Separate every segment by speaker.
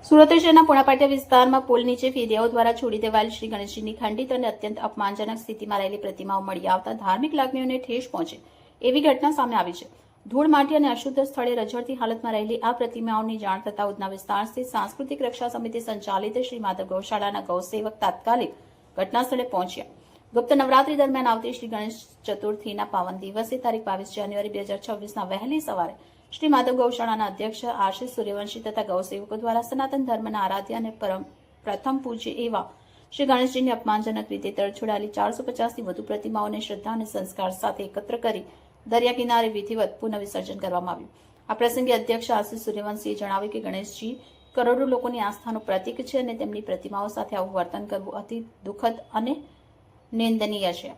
Speaker 1: સુરત શહેરના પોણાપાટિયા વિસ્તારમાં પુલ નીચે ફેરિયાઓ દ્વારા છોડી દેવાયેલ શ્રી ગણેશજીની ખંડિત અને અત્યંત અપમાનજનક સ્થિતિમાં રહેલી પ્રતિમાઓ મળી આવતા ધાર્મિક લાગણીઓને ઠેસ પહોંચે એવી ઘટના સામે આવી છે. ધૂળ માટી અને અશુદ્ધ સ્થળે રઝળતી હાલતમાં રહેલી આ પ્રતિમાઓની જાણ થતા ઉધના વિસ્તાર સ્થિત સાંસ્કૃતિક રક્ષા સમિતિ સંચાલિત શ્રી માધવ ગૌશાળાના ગૌસેવક તાત્કાલિક ઘટના સ્થળે પહોંચ્યા. ગુપ્ત નવરાત્રી દરમિયાન આવતી શ્રી ગણેશ ચતુર્થીના પાવન દિવસે તારીખ 22 જાન્યુઆરી 2026ના વહેલી સવારે શ્રી માધવ ગૌશાળાના અધ્યક્ષ આશિષ સૂર્યવંશી તથા ગૌસેવકો દ્વારા સનાતન ધર્મના આરાધ્ય અને પ્રથમ પૂજ્ય એવા શ્રી ગણેશજીની અપમાનજનક રીતે તરછોડાયેલી 450થી વધુ પ્રતિમાઓને શ્રદ્ધા અને સંસ્કાર સાથે એકત્ર કરી દરિયા કિનારે વિધિવત પુનઃ વિસર્જન કરવામાં આવ્યું. આ પ્રસંગે અધ્યક્ષ આશિષ સૂર્યવંશીએ જણાવ્યું કે ગણેશજી કરોડો લોકોની આસ્થાનું પ્રતીક છે અને તેમની પ્રતિમાઓ સાથે આવું વર્તન કરવું અતિ દુઃખદ અને નિંદનીય છે.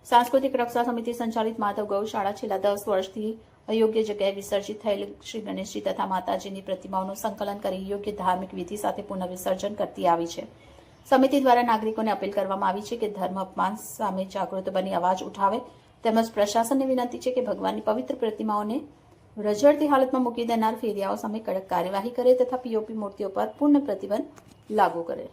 Speaker 1: સાંસ્કૃતિક રક્ષા સમિતિ સંચાલિત માધવ ગૌશાળા છેલ્લા 10 વર્ષથી અયોગ્ય જગ્યાએ વિસર્જિત થયેલ શ્રી ગણેશજી તથા માતાજીની પ્રતિમાઓનું સંકલન કરી યોગ્ય ધાર્મિક વિધિ સાથે પુનઃ વિસર્જન કરતી આવી છે. સમિતિ દ્વારા નાગરિકોને અપીલ કરવામાં આવી છે કે ધર્મ અપમાન સામે જાગૃત બની અવાજ ઉઠાવે તેમજ પ્રશાસનને વિનંતી છે કે ભગવાનની પવિત્ર પ્રતિમાઓને રઝળતી હાલતમાં મૂકી દેનાર ફેરિયાઓ સામે કડક કાર્યવાહી કરે તથા પીઓપી મૂર્તિઓ પર પૂર્ણ પ્રતિબંધ લાગુ કરે.